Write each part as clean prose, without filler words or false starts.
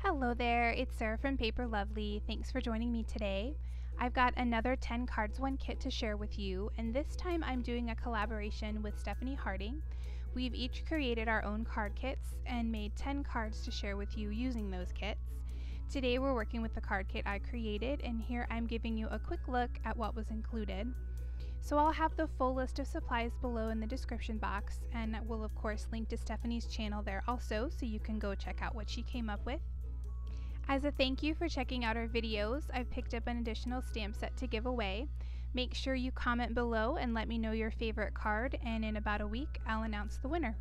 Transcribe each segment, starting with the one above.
Hello there, it's Sarah from Paper Lovely. Thanks for joining me today. I've got another 10 Cards 1 kit to share with you, and this time I'm doing a collaboration with Stephanie Harding. We've each created our own card kits and made 10 cards to share with you using those kits. Today we're working with the card kit I created, and here I'm giving you a quick look at what was included. So I'll have the full list of supplies below in the description box, and we'll of course link to Stephanie's channel there also, so you can go check out what she came up with. As a thank you for checking out our videos, I've picked up an additional stamp set to give away. Make sure you comment below and let me know your favorite card, and in about a week I'll announce the winner.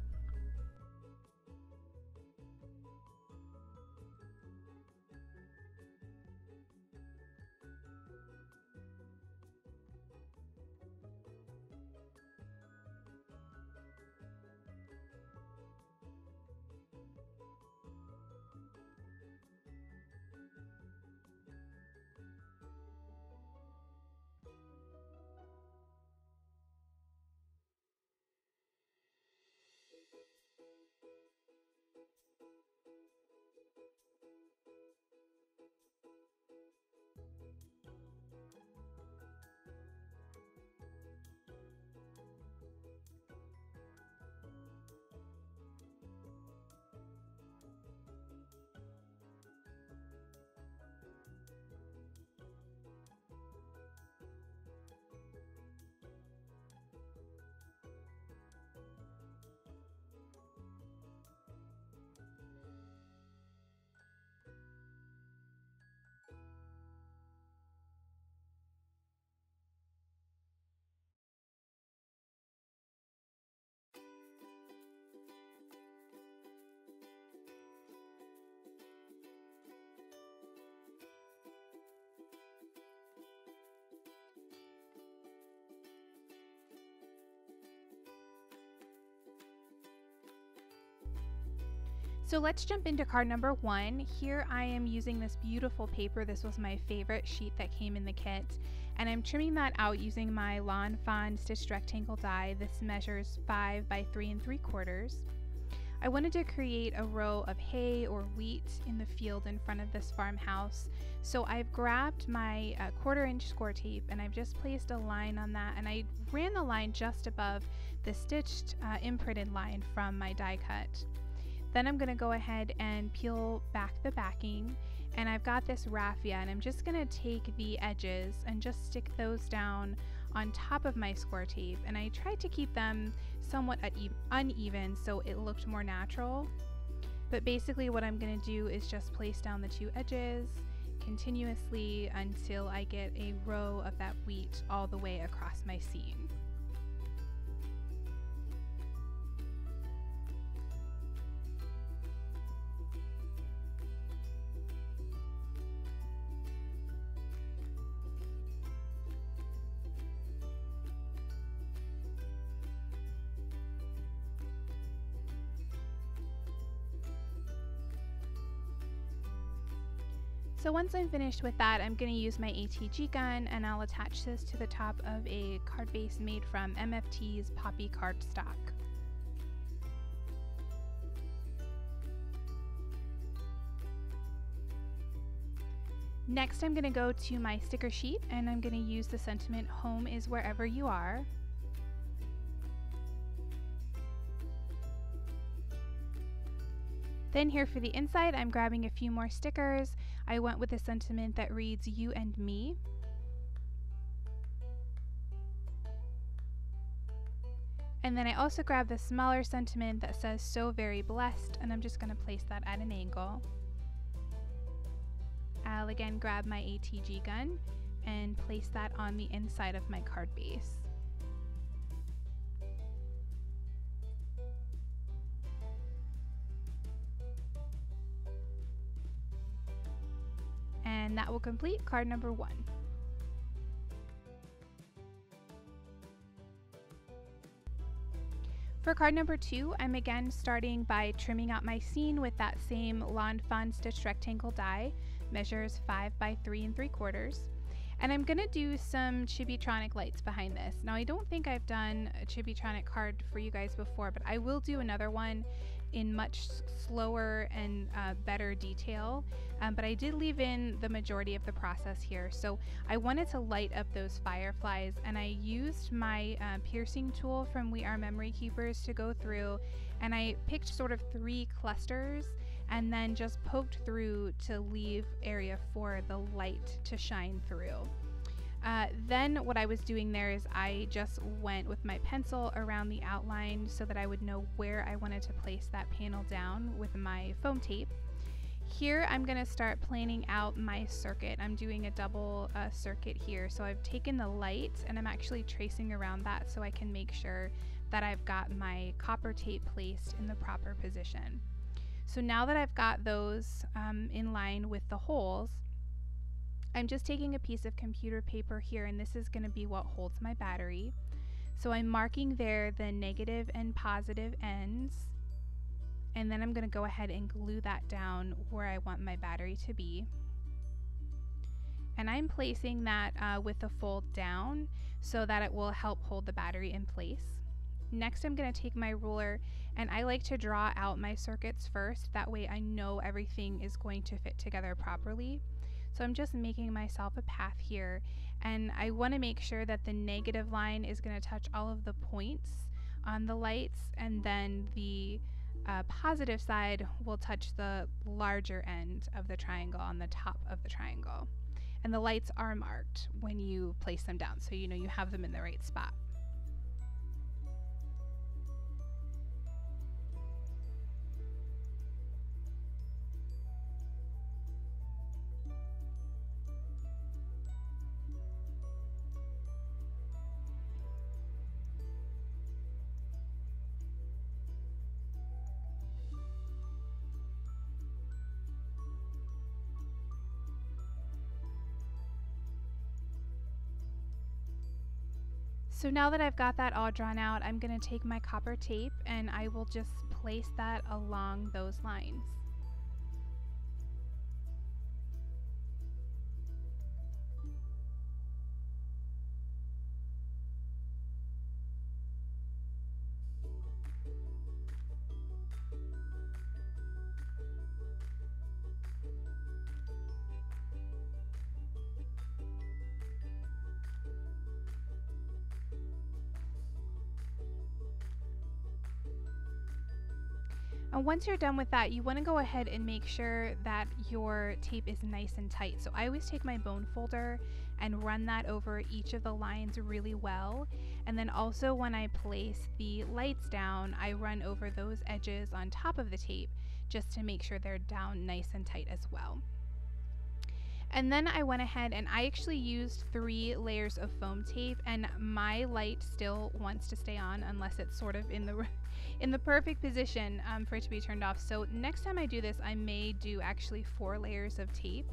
So let's jump into card number 1. Here I am using this beautiful paper. This was my favorite sheet that came in the kit, and I'm trimming that out using my Lawn Fawn stitched rectangle die. This measures 5 by 3 3/4. I wanted to create a row of hay or wheat in the field in front of this farmhouse, so I've grabbed my 1/4 inch score tape and I've just placed a line on that, and I ran the line just above the stitched imprinted line from my die cut. Then I'm going to go ahead and peel back the backing, and I've got this raffia, and I'm just going to take the edges and just stick those down on top of my score tape, and I tried to keep them somewhat uneven so it looked more natural. But basically what I'm going to do is just place down the 2 edges continuously until I get a row of that wheat all the way across my seam. So once I'm finished with that, I'm going to use my ATG gun, and I'll attach this to the top of a card base made from MFT's Poppy cardstock. Next I'm going to go to my sticker sheet, and I'm going to use the sentiment "Home is wherever you are." Then here for the inside, I'm grabbing a few more stickers. I went with a sentiment that reads "You and Me." And then I also grabbed the smaller sentiment that says "So very blessed," and I'm just going to place that at an angle. I'll again grab my ATG gun and place that on the inside of my card base. And that will complete card number 1. For card number 2, I'm again starting by trimming out my scene with that same Lawn Fawn stitched rectangle die, measures 5 by 3 3/4. And I'm gonna do some Chibitronic lights behind this. Now I don't think I've done a Chibitronic card for you guys before, but I will do another one in much slower and better detail, but I did leave in the majority of the process here. So I wanted to light up those fireflies, and I used my piercing tool from We Are Memory Keepers to go through, and I picked sort of 3 clusters and then just poked through to leave area for the light to shine through. Then what I was doing there is I just went with my pencil around the outline so that I would know where I wanted to place that panel down with my foam tape. Here I'm going to start planning out my circuit. I'm doing a double circuit here. So I've taken the light and I'm actually tracing around that so I can make sure that I've got my copper tape placed in the proper position. So now that I've got those in line with the holes, I'm just taking a piece of computer paper here, and this is going to be what holds my battery. So I'm marking there the negative and positive ends, and then I'm going to go ahead and glue that down where I want my battery to be. And I'm placing that with the fold down so that it will help hold the battery in place. Next, I'm going to take my ruler, and I like to draw out my circuits first. That way I know everything is going to fit together properly. So I'm just making myself a path here, and I want to make sure that the negative line is going to touch all of the points on the lights, and then the positive side will touch the larger end of the triangle on the top of the triangle. And the lights are marked when you place them down, so you know you have them in the right spot. So now that I've got that all drawn out, I'm going to take my copper tape and I will just place that along those lines. And once you're done with that, you want to go ahead and make sure that your tape is nice and tight. So I always take my bone folder and run that over each of the lines really well. And then also when I place the lights down, I run over those edges on top of the tape just to make sure they're down nice and tight as well. And then I went ahead and I actually used 3 layers of foam tape, and my light still wants to stay on unless it's sort of in the perfect position for it to be turned off. So next time I do this, I may do actually 4 layers of tape,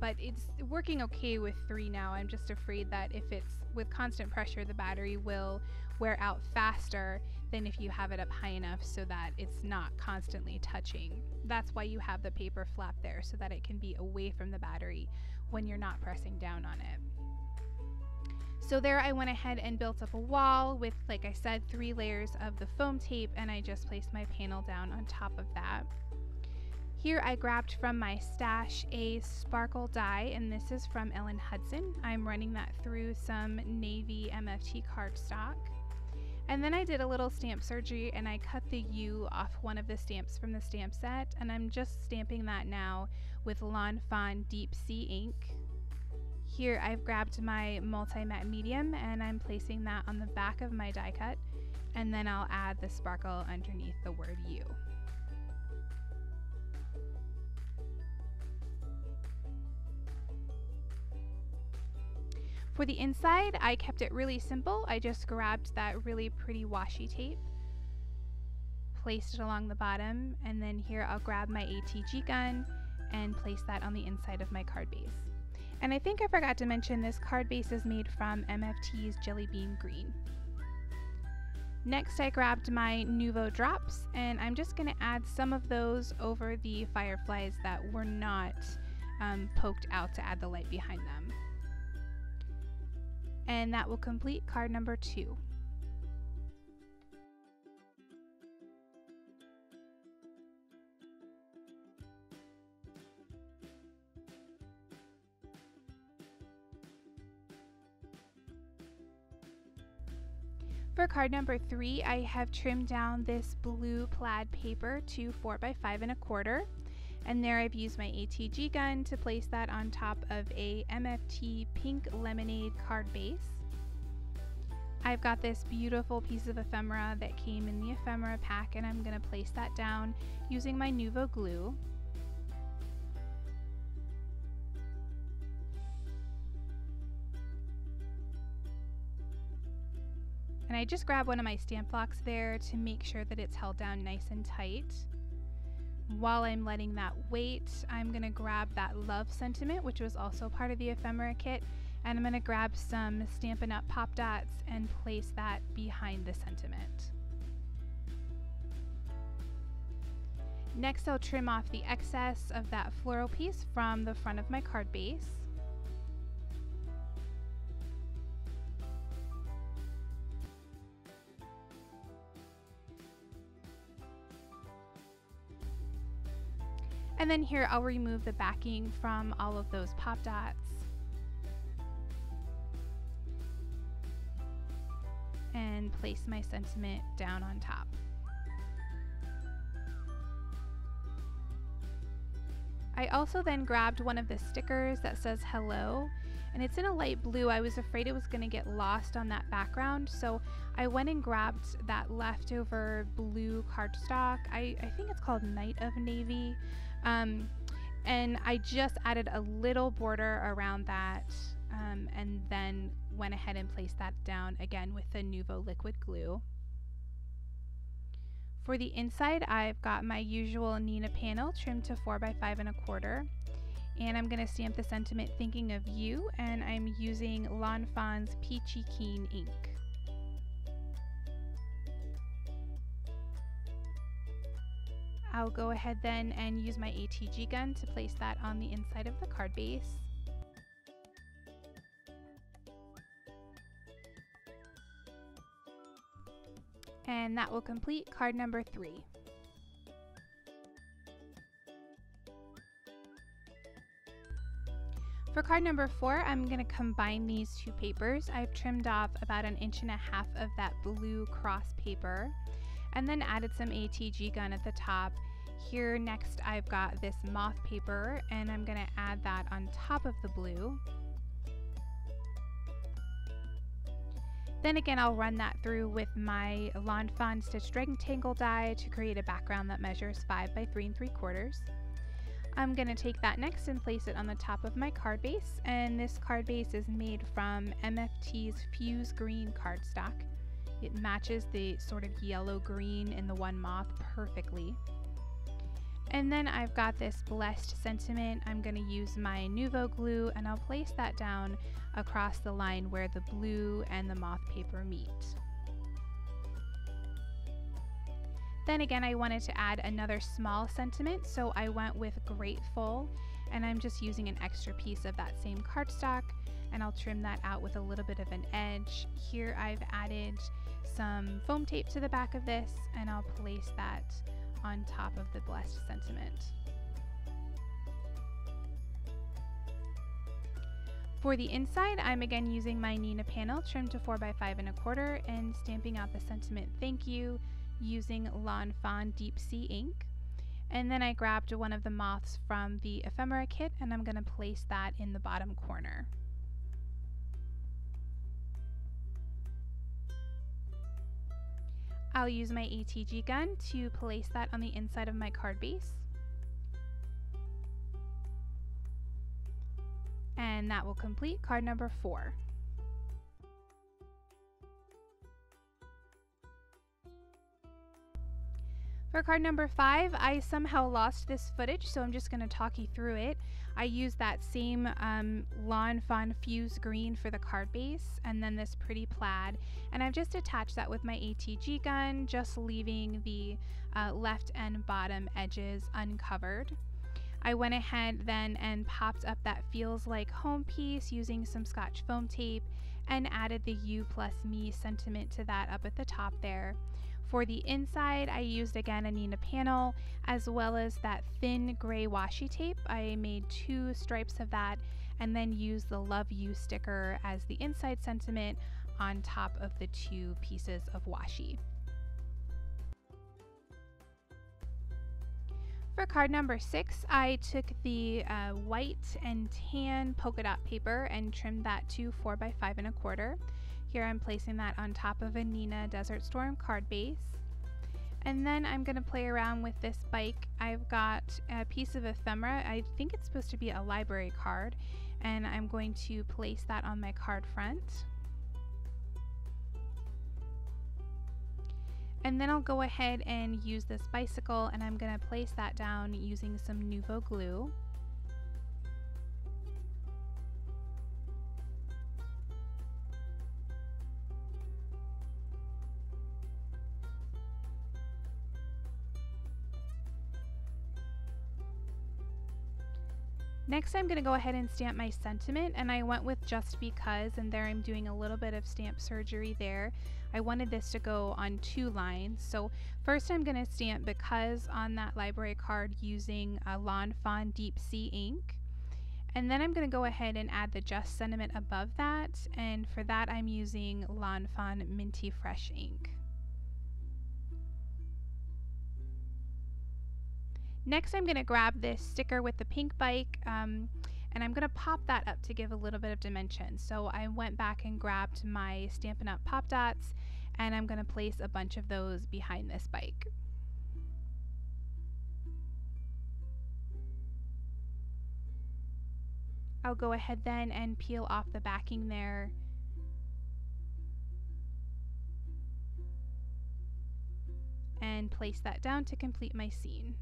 but it's working okay with 3 now. I'm just afraid that if it's with constant pressure, the battery will wear out faster than if you have it up high enough so that it's not constantly touching. That's why you have the paper flap there, so that it can be away from the battery when you're not pressing down on it. So there I went ahead and built up a wall with, like I said, 3 layers of the foam tape, and I just placed my panel down on top of that. Here I grabbed from my stash a sparkle die, and this is from Ellen Hudson. I'm running that through some navy MFT cardstock. And then I did a little stamp surgery and I cut the U off one of the stamps from the stamp set, and I'm just stamping that now with Lawn Fawn Deep Sea ink. Here I've grabbed my multi-matte medium and I'm placing that on the back of my die cut, and then I'll add the sparkle underneath the word U. For the inside, I kept it really simple. I just grabbed that really pretty washi tape, placed it along the bottom, and then here I'll grab my ATG gun and place that on the inside of my card base. And I think I forgot to mention this card base is made from MFT's Jelly Bean Green. Next I grabbed my Nuvo drops, and I'm just going to add some of those over the fireflies that were not poked out to add the light behind them. And that will complete card number 2. For card number 3, I have trimmed down this blue plaid paper to 4 by 5 1/4. And there I've used my ATG gun to place that on top of a MFT pink lemonade card base. I've got this beautiful piece of ephemera that came in the ephemera pack, and I'm going to place that down using my Nuvo glue. And I just grab one of my stamp blocks there to make sure that it's held down nice and tight. While I'm letting that wait, I'm going to grab that love sentiment, which was also part of the ephemera kit, and I'm going to grab some Stampin' Up! Pop dots and place that behind the sentiment. Next, I'll trim off the excess of that floral piece from the front of my card base. And then here I'll remove the backing from all of those pop dots. And place my sentiment down on top. I also then grabbed one of the stickers that says hello, and it's in a light blue. I was afraid it was going to get lost on that background, so I went and grabbed that leftover blue cardstock. I think it's called Night of Navy. And I just added a little border around that, and then went ahead and placed that down again with the Nuvo liquid glue. For the inside, I've got my usual Nina panel trimmed to 4 by 5 1/4, and I'm going to stamp the sentiment thinking of you, and I'm using Lawn Fawn's Peachy Keen ink. I'll go ahead then and use my ATG gun to place that on the inside of the card base. And that will complete card number 3. For card number 4, I'm going to combine these two papers. I've trimmed off about 1.5 inches of that blue cross paper, and then added some ATG gun at the top. Here next I've got this moth paper, and I'm going to add that on top of the blue. Then again, I'll run that through with my Lawn Fawn stitched rectangle die to create a background that measures 5 by 3 3/4. I'm going to take that next and place it on the top of my card base, and this card base is made from MFT's Fuse Green cardstock. It matches the sort of yellow green in the one moth perfectly. And then I've got this blessed sentiment. I'm going to use my Nuvo glue, and I'll place that down across the line where the blue and the moth paper meet. Then again, I wanted to add another small sentiment, so I went with Grateful, and I'm just using an extra piece of that same cardstock, and I'll trim that out with a little bit of an edge. Here I've added some foam tape to the back of this, and I'll place that on top of the blessed sentiment. For the inside, I'm again using my Nina panel trimmed to 4 by 5 1/4 and stamping out the sentiment thank you using Lawn Fawn Deep Sea ink. And then I grabbed one of the moths from the ephemera kit, and I'm going to place that in the bottom corner. I'll use my ATG gun to place that on the inside of my card base. And that will complete card number 4. For card number 5, I somehow lost this footage, so I'm just going to talk you through it. I used that same Lawn Fawn Fuse Green for the card base, and then this pretty plaid, and I've just attached that with my ATG gun, just leaving the left and bottom edges uncovered. I went ahead then and popped up that Feels Like Home piece using some Scotch foam tape and added the You Plus Me sentiment to that up at the top there. For the inside, I used again a Nina panel as well as that thin gray washi tape. I made 2 stripes of that and then used the Love You sticker as the inside sentiment on top of the 2 pieces of washi. For card number 6, I took the white and tan polka dot paper and trimmed that to 4x5 1/4. Here I'm placing that on top of a Nina Desert Storm card base. And then I'm going to play around with this bike. I've got a piece of ephemera. I think it's supposed to be a library card, and I'm going to place that on my card front. And then I'll go ahead and use this bicycle, and I'm going to place that down using some Nuvo glue. Next, I'm going to go ahead and stamp my sentiment, and I went with Just Because, and there I'm doing a little bit of stamp surgery there. I wanted this to go on 2 lines, so first I'm going to stamp Because on that library card using a Lawn Fawn Deep Sea ink, and then I'm going to go ahead and add the Just Sentiment above that, and for that I'm using Lawn Fawn Minty Fresh ink. Next, I'm going to grab this sticker with the pink bike, and I'm going to pop that up to give a little bit of dimension. So I went back and grabbed my Stampin' Up! Pop dots, and I'm going to place a bunch of those behind this bike. I'll go ahead then and peel off the backing there. And place that down to complete my scene.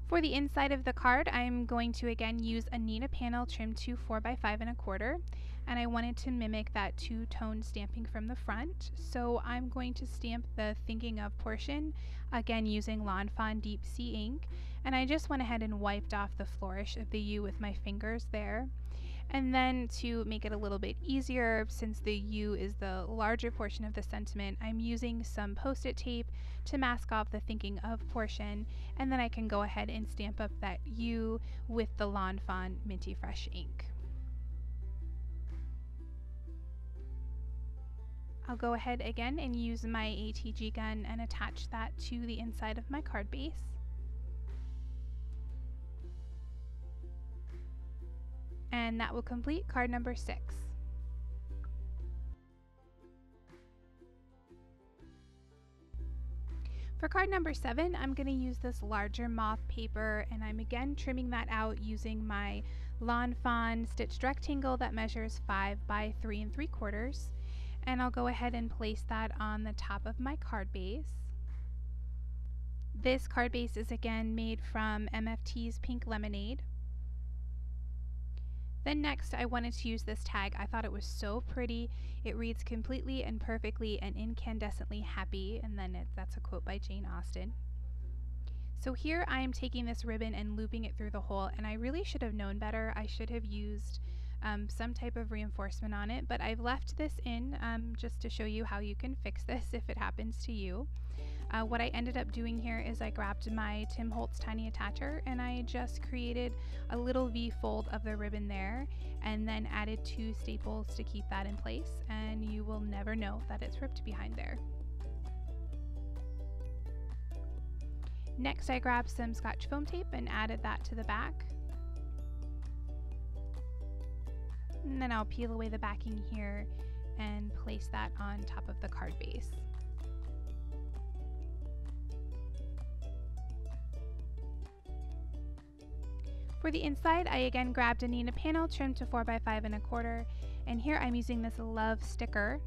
For the inside of the card, I'm going to again use a Nina panel trimmed to 4x5 1/4, and I wanted to mimic that 2-tone stamping from the front. So I'm going to stamp the Thinking Of portion, again using Lawn Fawn Deep Sea ink, and I just went ahead and wiped off the flourish of the U with my fingers there. And then to make it a little bit easier, since the U is the larger portion of the sentiment, I'm using some Post-it tape to mask off the Thinking Of portion, and then I can go ahead and stamp up that U with the Lawn Fawn Minty Fresh ink. I'll go ahead again and use my ATG gun and attach that to the inside of my card base. And that will complete card number 6. For card number 7, I'm going to use this larger moth paper, and I'm again trimming that out using my Lawn Fawn stitched rectangle that measures 5 by 3 3/4, and I'll go ahead and place that on the top of my card base. This card base is again made from MFT's Pink Lemonade. Then next, I wanted to use this tag. I thought it was so pretty. It reads completely and perfectly and incandescently happy, and then that's a quote by Jane Austen. So here I am taking this ribbon and looping it through the hole, and I really should have known better. I should have used some type of reinforcement on it, but I've left this in just to show you how you can fix this if it happens to you. What I ended up doing here is I grabbed my Tim Holtz tiny attacher and I just created a little V fold of the ribbon there, and then added 2 staples to keep that in place, and you will never know that it's ripped behind there. Next, I grabbed some Scotch foam tape and added that to the back. And then I'll peel away the backing here and place that on top of the card base. For the inside, I again grabbed a Nina panel trimmed to 4x5 1/4, and here I'm using this love sticker.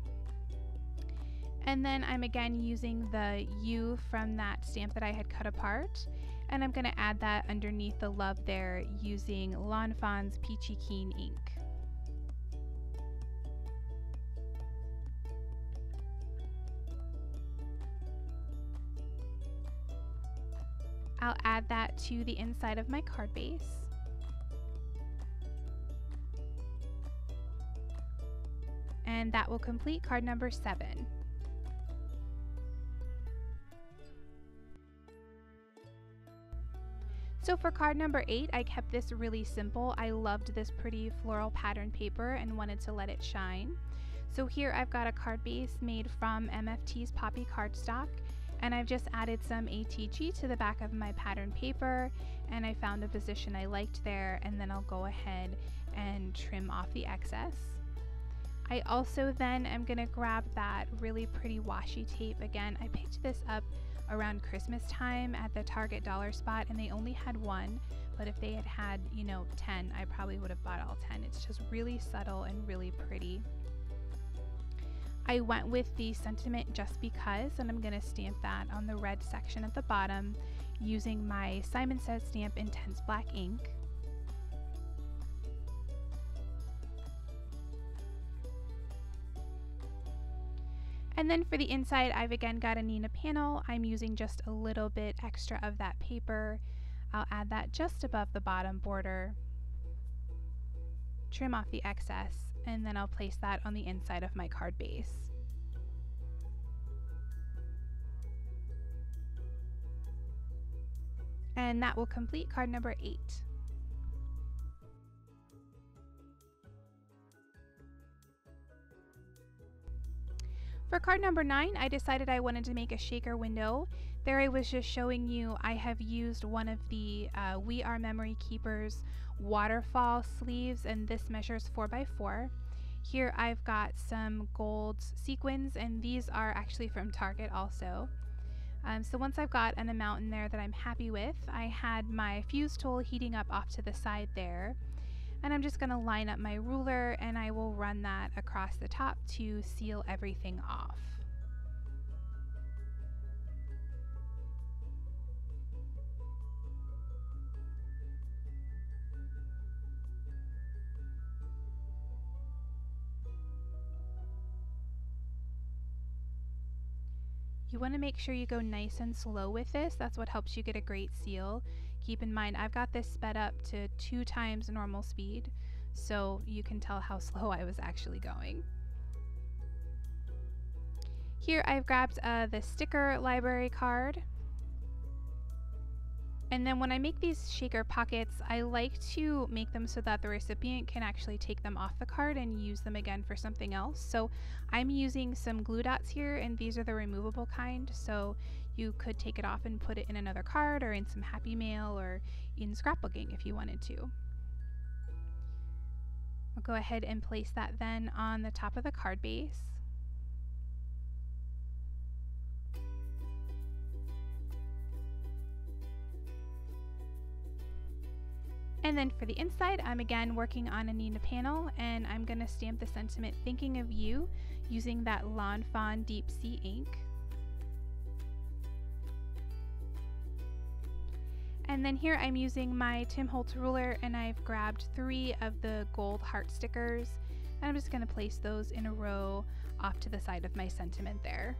And then I'm again using the U from that stamp that I had cut apart, and I'm going to add that underneath the love there using Lawn Fawn's Peachy Keen ink. I'll add that to the inside of my card base. And that will complete card number 7. So for card number 8, I kept this really simple. I loved this pretty floral pattern paper and wanted to let it shine. So here I've got a card base made from MFT's Poppy cardstock, and I've just added some ATG to the back of my pattern paper, and I found a position I liked there, and then I'll go ahead and trim off the excess. I also then am going to grab that really pretty washi tape. Again, I picked this up around Christmas time at the Target dollar spot, and they only had one, but if they had had, 10, I probably would have bought all 10. It's just really subtle and really pretty. I went with the sentiment just because, and I'm going to stamp that on the red section at the bottom using my Simon Says Stamp Intense Black ink. And then for the inside, I've again got a Nina panel. I'm using just a little bit extra of that paper. I'll add that just above the bottom border, trim off the excess, and then I'll place that on the inside of my card base. And that will complete card number 8. For card number 9, I decided I wanted to make a shaker window. There I was just showing you I have used one of the We Are Memory Keepers waterfall sleeves, and this measures 4x4. Here I've got some gold sequins, and these are actually from Target also. So once I've got an amount in there that I'm happy with, I had my fuse tool heating up off to the side there. And I'm just going to line up my ruler, and I will run that across the top to seal everything off. You want to make sure you go nice and slow with this. That's what helps you get a great seal. Keep in mind, I've got this sped up to 2 times normal speed, so you can tell how slow I was actually going. Here I've grabbed the sticker library card. And then when I make these shaker pockets, I like to make them so that the recipient can actually take them off the card and use them again for something else. So I'm using some glue dots here, and these are the removable kind, so you could take it off and put it in another card or in some Happy Mail or in scrapbooking if you wanted to. I'll go ahead and place that then on the top of the card base. And then for the inside, I'm again working on a Nina panel, and I'm going to stamp the sentiment Thinking of You using that Lawn Fawn Deep Sea ink. And then here I'm using my Tim Holtz ruler, and I've grabbed 3 of the gold heart stickers, and I'm just going to place those in a row off to the side of my sentiment there.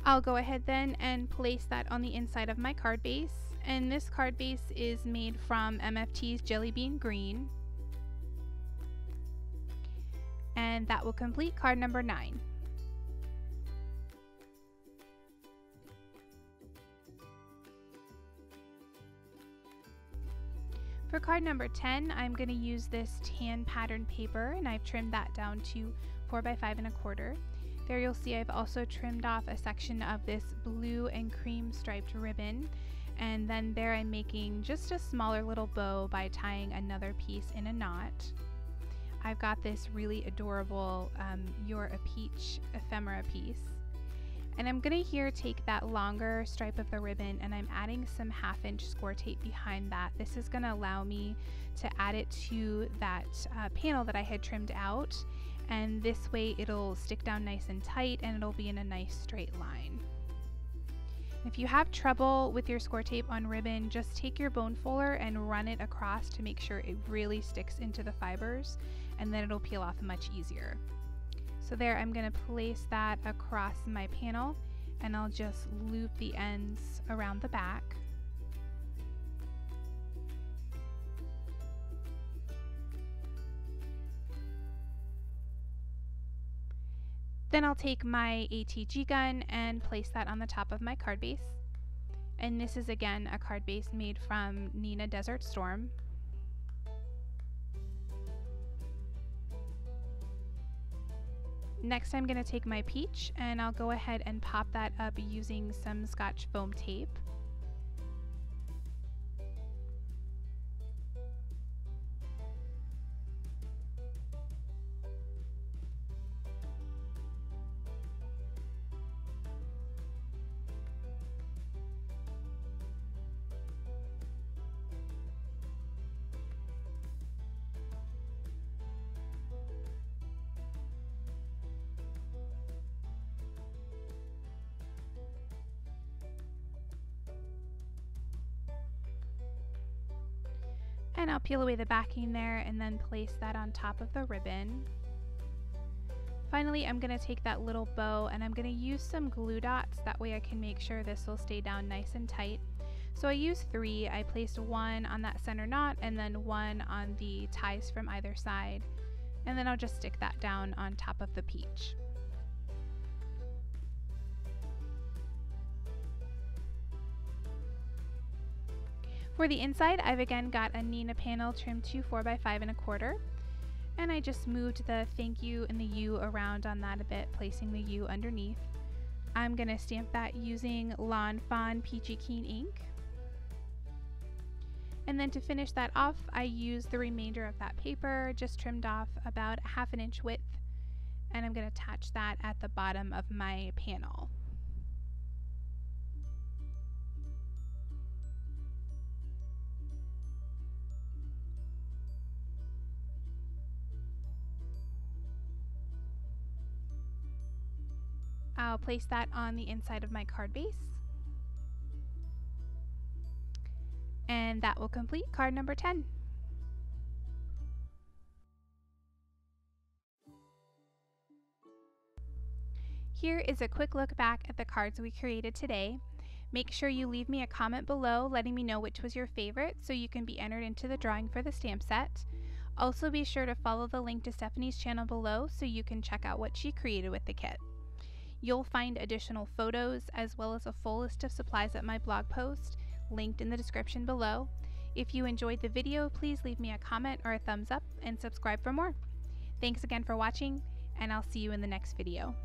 I'll go ahead then and place that on the inside of my card base, and this card base is made from MFT's Jelly Bean Green, and that will complete card number 9. For card number 10, I'm going to use this tan pattern paper, and I've trimmed that down to 4x5 1/4. There you'll see I've also trimmed off a section of this blue and cream striped ribbon, and then there I'm making just a smaller little bow by tying another piece in a knot. I've got this really adorable You're a Peach ephemera piece, and I'm going to here take that longer stripe of the ribbon, and I'm adding some 1/2-inch score tape behind that. This is going to allow me to add it to that panel that I had trimmed out, and this way it'll stick down nice and tight, and it'll be in a nice straight line. If you have trouble with your score tape on ribbon, just take your bone fuller and run it across to make sure it really sticks into the fibers, and then it'll peel off much easier. So there, I'm going to place that across my panel, and I'll just loop the ends around the back. Then I'll take my ATG gun and place that on the top of my card base. And this is again a card base made from Neenah Desert Storm. Next I'm going to take my peach and I'll go ahead and pop that up using some Scotch foam tape. And I'll peel away the backing there and then place that on top of the ribbon. Finally, I'm going to take that little bow and I'm going to use some glue dots. That way I can make sure this will stay down nice and tight. So I used 3. I placed 1 on that center knot and then 1 on the ties from either side. And then I'll just stick that down on top of the peach. For the inside, I've again got a Neenah panel trimmed to 4x5 1/4, and I just moved the thank you and the U around on that a bit, placing the U underneath. I'm going to stamp that using Lawn Fawn Peachy Keen ink. And then to finish that off, I used the remainder of that paper, just trimmed off about 1/2 inch width, and I'm going to attach that at the bottom of my panel. I'll place that on the inside of my card base. And that will complete card number 10. Here is a quick look back at the cards we created today. Make sure you leave me a comment below letting me know which was your favorite so you can be entered into the drawing for the stamp set. Also be sure to follow the link to Stephanie's channel below so you can check out what she created with the kit. You'll find additional photos as well as a full list of supplies at my blog post, linked in the description below. If you enjoyed the video, please leave me a comment or a thumbs up and subscribe for more. Thanks again for watching, and I'll see you in the next video.